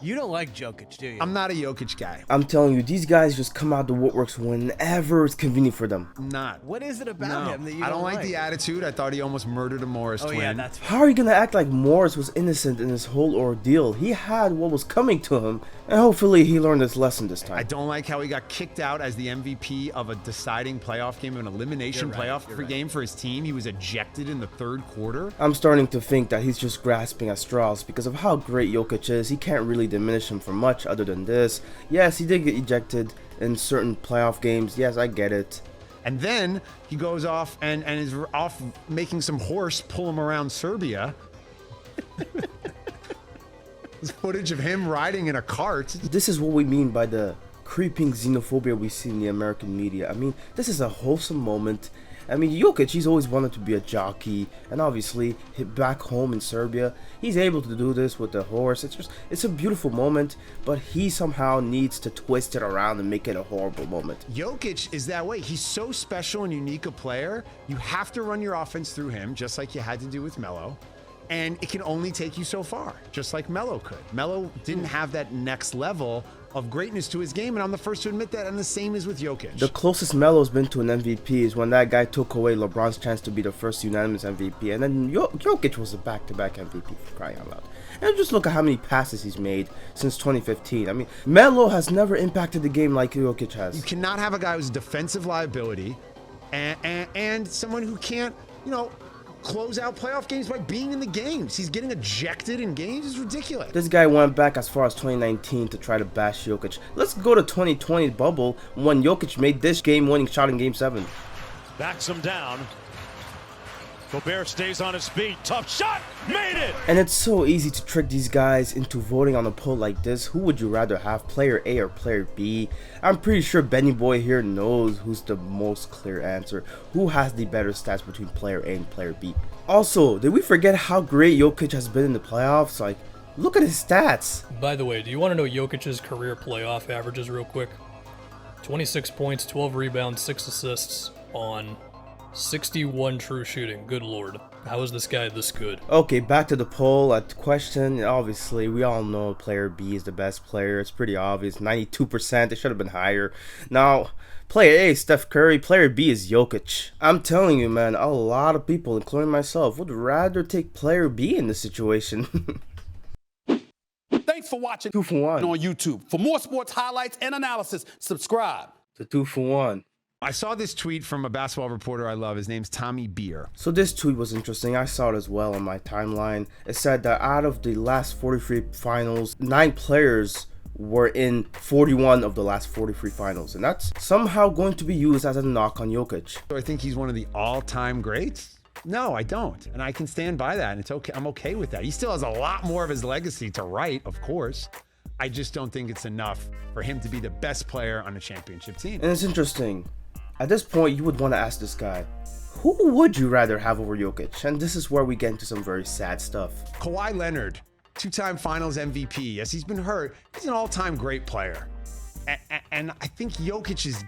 You don't like Jokic, do you? I'm not a Jokic guy. I'm telling you, these guys just come out the woodworks whenever it's convenient for them. I'm not. What is it about him that you don't I don't like the attitude. I thought he almost murdered a Morris twin. Yeah, that's How are you gonna act like Morris was innocent in this whole ordeal? He had what was coming to him, and hopefully he learned his lesson this time. I don't like how he got kicked out as the MVP of a deciding playoff game, an elimination playoff game for his team. He was ejected in the third quarter. I'm starting to think that he's just grasping at straws because of how great Jokic is. He can't really diminish him for much other than this. Yes, he did get ejected in certain playoff games. Yes, I get it. And then he goes off and is off making some horse pull him around Serbia. There's footage of him riding in a cart. This is what we mean by the creeping xenophobia we see in the American media. I mean, this is a wholesome moment. I mean, Jokic, he's always wanted to be a jockey, and obviously, back home in Serbia, he's able to do this with the horse. It's a beautiful moment, but he somehow needs to twist it around and make it a horrible moment. Jokic is that way. He's so special and unique a player. You have to run your offense through him, just like you had to do with Melo. And it can only take you so far, just like Melo could. Melo didn't have that next level of greatness to his game, and I'm the first to admit that, and the same is with Jokic. The closest Melo's been to an MVP is when that guy took away LeBron's chance to be the first unanimous MVP, and then Jokic was a back-to-back MVP, for crying out loud. And just look at how many passes he's made since 2015. I mean, Melo has never impacted the game like Jokic has. You cannot have a guy who's a defensive liability and someone who can't, close out playoff games by being in the games. He's getting ejected in games. It's ridiculous. This guy went back as far as 2019 to try to bash Jokic. Let's go to 2020 bubble when Jokic made this game-winning shot in Game 7. Backs him down. Gobert stays on his feet. Tough shot. Made it. And it's so easy to trick these guys into voting on a poll like this. Who would you rather have, player A or player B? I'm pretty sure Benny Boy here knows who's the most clear answer. Who has the better stats between player A and player B? Also, did we forget how great Jokic has been in the playoffs? Like, look at his stats. By the way, do you want to know Jokic's career playoff averages real quick? 26 points, 12 rebounds, 6 assists on 61 true shooting. Good lord. How is this guy this good? Okay, back to the poll at question. Obviously, we all know player B is the best player. It's pretty obvious. 92%. It should have been higher. Now, player A, Steph Curry. Player B is Jokic. I'm telling you, man, a lot of people, including myself, would rather take player B in this situation. Thanks for watching 2 for 1 on YouTube. For more sports highlights and analysis, subscribe to 2 for 1. I saw this tweet from a basketball reporter I love. His name's Tommy Beer. So this tweet was interesting. I saw it as well on my timeline. It said that out of the last 43 finals, 9 players were in 41 of the last 43 finals. And that's somehow going to be used as a knock on Jokic. So I think he's one of the all-time greats? No, I don't. And I can stand by that. And it's okay. I'm okay with that. He still has a lot more of his legacy to write, of course. I just don't think it's enough for him to be the best player on a championship team. And it's interesting. At this point, you would want to ask this guy, who would you rather have over Jokic? And this is where we get into some very sad stuff. Kawhi Leonard, 2-time finals MVP. Yes, he's been hurt. He's an all-time great player. And I think Jokic is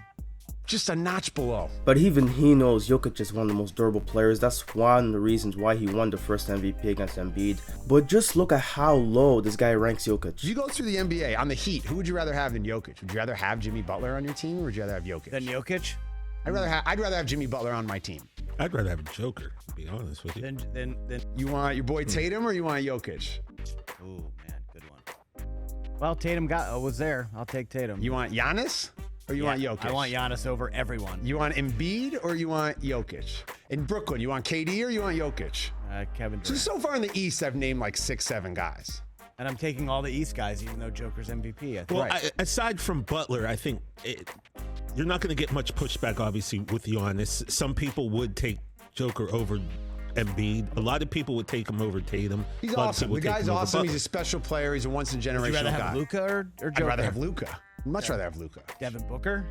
just a notch below. But even he knows Jokic is one of the most durable players. That's one of the reasons why he won the first MVP against Embiid. But just look at how low this guy ranks Jokic. You go through the NBA on the Heat. Who would you rather have than Jokic? Would you rather have Jimmy Butler on your team, or would you rather have Jokic? Than Jokic? I'd rather have Jimmy Butler on my team. I'd rather have a Joker, to be honest with you. Then You want your boy Tatum or you want Jokic? Ooh, man, good one. Well, Tatum was there. I'll take Tatum. You want Giannis or you want Jokic? I want Giannis over everyone. You want Embiid or you want Jokic? In Brooklyn, you want KD or you want Jokic? Kevin Durant. So far in the East, I've named like 6-7 guys. And I'm taking all the East guys, even though Joker's MVP. Well, aside from Butler, I think you're not going to get much pushback, obviously, with Giannis. Some people would take Joker over Embiid. A lot of people would take him over Tatum. He's awesome. The guy's awesome. He's a special player. He's a once-in-a-generation guy. Would you rather have Luka or Joker? I'd rather have Luka. Much rather have Luka. Devin Booker?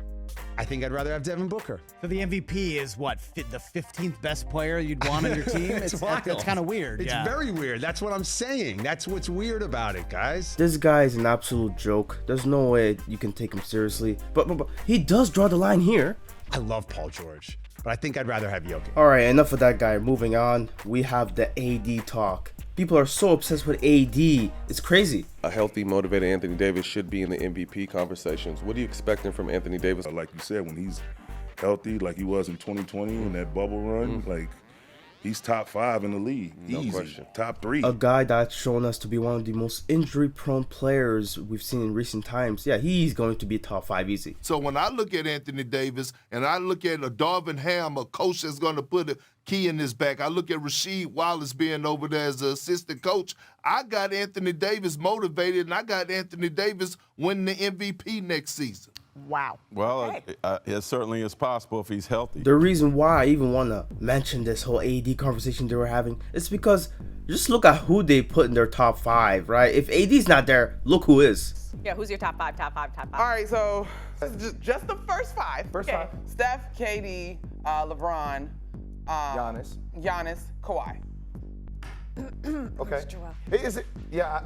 I think I'd rather have Devin Booker. So the MVP is what? The 15th best player you'd want on your team? It's wild. It's kind of weird. It's very weird. That's what I'm saying. That's what's weird about it, guys. This guy is an absolute joke. There's no way you can take him seriously. But he does draw the line here. I love Paul George, but I think I'd rather have Jokic. All right, enough of that guy. Moving on, we have the AD talk. people are so obsessed with AD. It's crazy. A healthy, motivated Anthony Davis should be in the MVP conversations. What are you expecting from Anthony Davis? Like you said, when he's healthy, like he was in 2020 in that bubble run, like he's top 5 in the league. No Easy. question. Top 3. A guy that's shown us to be one of the most injury-prone players we've seen in recent times. Yeah, he's going to be top 5 easy. So when I look at Anthony Davis and I look at a Darvin Ham, a coach that's going to put a key in his back, I look at Rasheed Wallace being over there as an assistant coach, I got Anthony Davis motivated, and I got Anthony Davis winning the MVP next season. Wow. Well, it certainly is possible if he's healthy. The reason why I even want to mention this whole AD conversation they were having is because just look at who they put in their top 5, right? If AD's not there, look who is. Yeah, who's your top 5? All right, so just the first 5. First 5. Steph, KD, LeBron, Giannis, Kawhi. Okay. Is it? Yeah.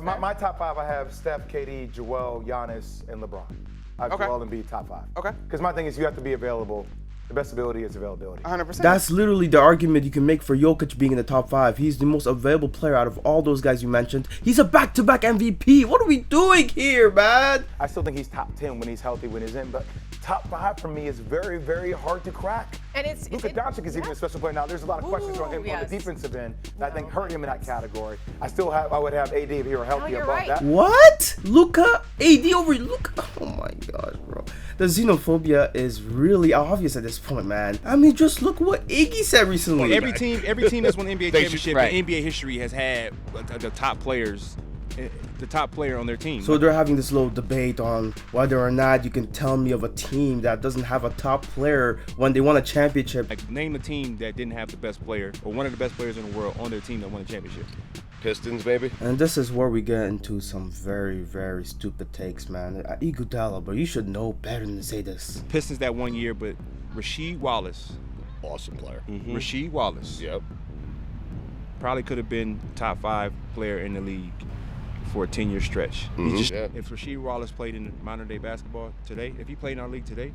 My top 5, I have Steph, KD, Joel, Giannis, and LeBron. I have Joel Embiid top 5. Okay. Because my thing is you have to be available. The best ability is availability. 100%. That's literally the argument you can make for Jokic being in the top 5. He's the most available player out of all those guys you mentioned. He's a back-to-back MVP. What are we doing here, man? I still think he's top 10 when he's healthy, when he's in, but top 5 for me is very, very hard to crack. And it's Luka Doncic is even a special player. Now, there's a lot of questions on him yes. on the defensive end that I think hurt him in that category. I would have AD if he were healthy you're above right. that. What? Luka? AD over Luka? Oh my gosh, bro. The xenophobia is really obvious at this point, man. I mean, just look what Iggy said recently. Well, every team that's won the NBA championship in NBA history has had the top players, the top player on their team. So they're having this little debate on whether or not you can tell me of a team that doesn't have a top player when they won a championship. Like, name a team that didn't have the best player or one of the best players in the world on their team that won a championship. Pistons, baby. And this is where we get into some very, very stupid takes, man. Iguodala, bro, you should know better than to say this. Pistons that 1 year, but Rasheed Wallace. Awesome player. Rasheed Wallace. Yep. Probably could have been top 5 player in the league for a 10-year stretch. If Rasheed Wallace played in modern day basketball today, if he played in our league today,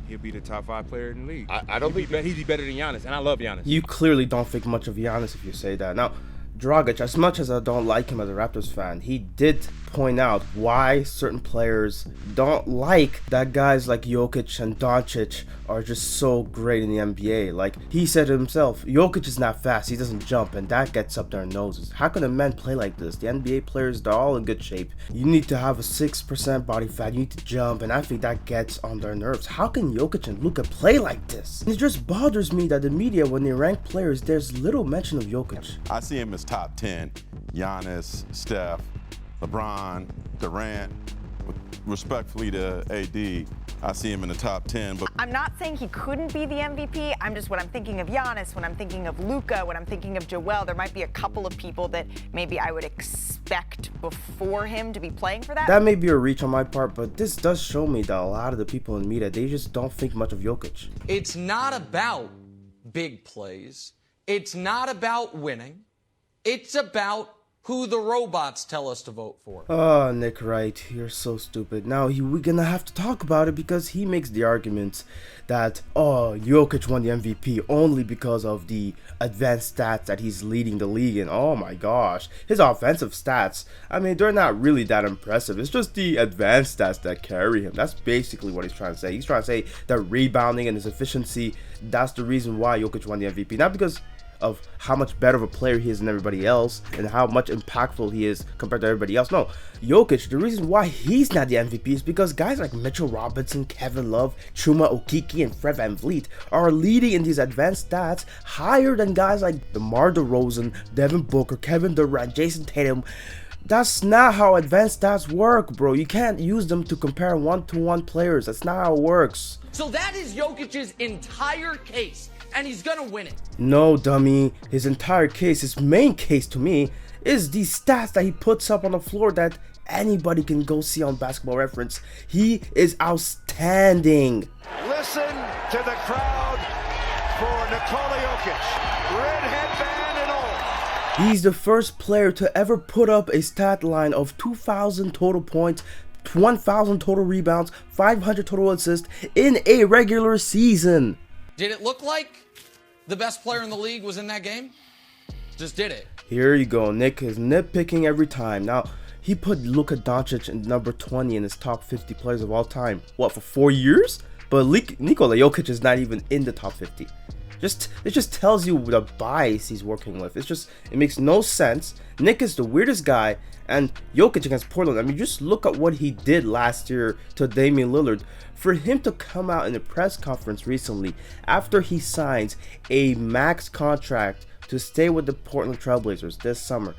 he'll be the top 5 player in the league. I don't think he'd be better than Giannis, and I love Giannis. You clearly don't think much of Giannis if you say that. Now, Dragic, as much as I don't like him as a Raptors fan, he did point out why certain players don't like that guys like Jokic and Doncic are just so great in the NBA. Like, he said himself, Jokic is not fast, he doesn't jump, and that gets up their noses. How can a man play like this? The NBA players, they're all in good shape. You need to have a 6% body fat, you need to jump, and I think that gets on their nerves. How can Jokic and Luka play like this? It just bothers me that the media, when they rank players, there's little mention of Jokic. I see him as top 10. Giannis, Steph, LeBron, Durant. Respectfully to AD, I see him in the top 10. But I'm not saying he couldn't be the MVP. When I'm thinking of Giannis, when I'm thinking of Luka, when I'm thinking of Joel, there might be a couple of people that maybe I would expect before him to be playing for that. That may be a reach on my part, but this does show me that a lot of the people in the media, they just don't think much of Jokic. It's not about big plays. It's not about winning. It's about who the robots tell us to vote for. Oh, Nick Wright, you're so stupid. Now, we're gonna have to talk about it because he makes the argument that, Jokic won the MVP only because of the advanced stats that he's leading the league in. Oh my gosh, his offensive stats, I mean, they're not really that impressive. It's just the advanced stats that carry him. That's basically what he's trying to say. He's trying to say that rebounding and his efficiency, that's the reason why Jokic won the MVP. Not because of how much better of a player he is than everybody else and how much impactful he is compared to everybody else. No, Jokic, the reason why he's not the MVP is because guys like Mitchell Robinson, Kevin Love, Chuma Okeke, and Fred VanVleet are leading in these advanced stats higher than guys like DeMar DeRozan, Devin Booker, Kevin Durant, Jason Tatum. That's not how advanced stats work, bro. You can't use them to compare one-to-one players. That's not how it works. So that is Jokic's entire case, and he's gonna win it. No, dummy. His entire case, his main case to me, is the stats that he puts up on the floor that anybody can go see on Basketball Reference. He is outstanding. Listen to the crowd for Nikola Jokic. Red headband and all. He's the first player to ever put up a stat line of 2,000 total points, 1,000 total rebounds, 500 total assists in a regular season. Did it look like the best player in the league was in that game? Just did it. Here you go. Nick is nitpicking every time. Now, he put Luka Doncic in number 20 in his top 50 players of all time. What, for 4 years? But Nikola Jokic is not even in the top 50. It just tells you the bias he's working with. It makes no sense. Nick is the weirdest guy, and Jokic against Portland. I mean, just look at what he did last year to Damian Lillard. For him to come out in a press conference recently after he signs a max contract to stay with the Portland Trailblazers this summer,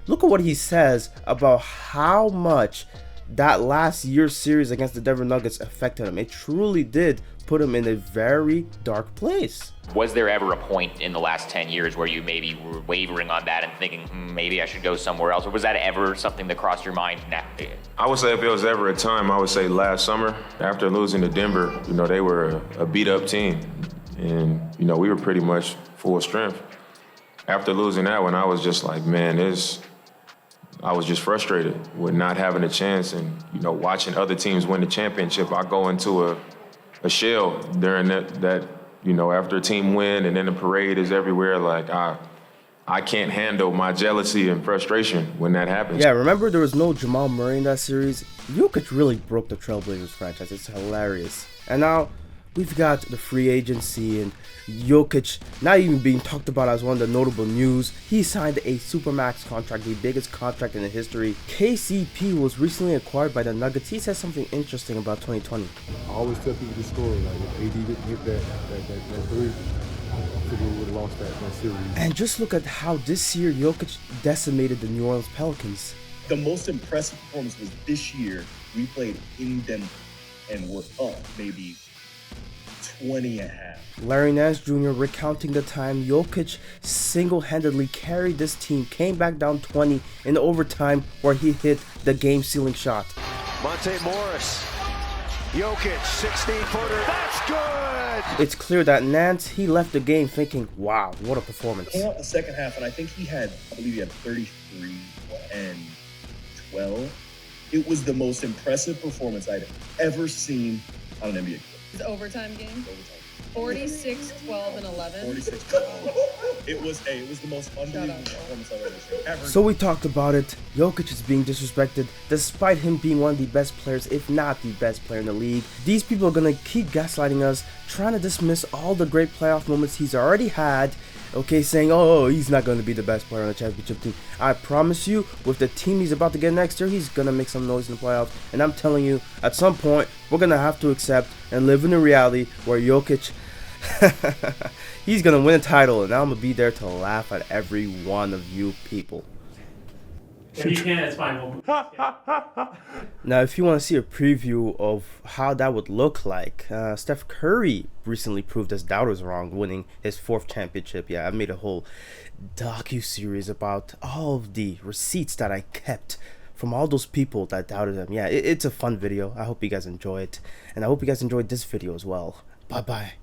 look at what he says about how much that last year's series against the Denver Nuggets affected him. It truly did put him in a very dark place. Was there ever a point in the last 10 years where you maybe were wavering on that and thinking, maybe I should go somewhere else? Or was that ever something that crossed your mind? I would say if it was ever a time, I would say last summer, after losing to Denver, they were a beat up team. And, we were pretty much full strength. After losing that one, I was just like, man, I was just frustrated with not having a chance and, watching other teams win the championship. I go into a shell during that after a team win and then the parade is everywhere. Like, I can't handle my jealousy and frustration when that happens. Yeah, remember there was no Jamal Murray in that series? Jokic really broke the Trailblazers franchise. It's hilarious. And now we've got the free agency and Jokic not even being talked about as one of the notable news. He signed a supermax contract, the biggest contract in the history. KCP was recently acquired by the Nuggets. He said something interesting about 2020. I always tell people the story, like if AD didn't hit that three, I think we would have lost that series. And just look at how this year Jokic decimated the New Orleans Pelicans. The most impressive performance was this year. We played in Denver and we're up maybe 20.5. Larry Nance Jr. recounting the time Jokic single-handedly carried this team, came back down 20 in overtime where he hit the game-sealing shot. Monte Morris, Jokic, 16-footer, that's good! It's clear that Nance, he left the game thinking, wow, what a performance. Came out the second half, and I think I believe he had 33 and 12. It was the most impressive performance I'd ever seen on an NBA court. It's overtime game? 46, 12, and 11. 46, 12. It was the most unbelievable performance I've ever seen. So we talked about it. Jokic is being disrespected despite him being one of the best players, if not the best player in the league. These people are going to keep gaslighting us, trying to dismiss all the great playoff moments he's already had. Okay, saying, oh, he's not going to be the best player on the championship team. I promise you, with the team he's about to get next year, he's going to make some noise in the playoffs. And I'm telling you, at some point, we're going to have to accept and live in a reality where Jokic, he's going to win a title. And I'm going to be there to laugh at every one of you people. If you can't, it's fine. Now, if you want to see a preview of how that would look like, Steph Curry recently proved his doubters wrong, winning his 4th championship. Yeah, I made a whole docu-series about all of the receipts that I kept from all those people that doubted him. Yeah, it's a fun video. I hope you guys enjoy it. And I hope you guys enjoyed this video as well. Bye-bye.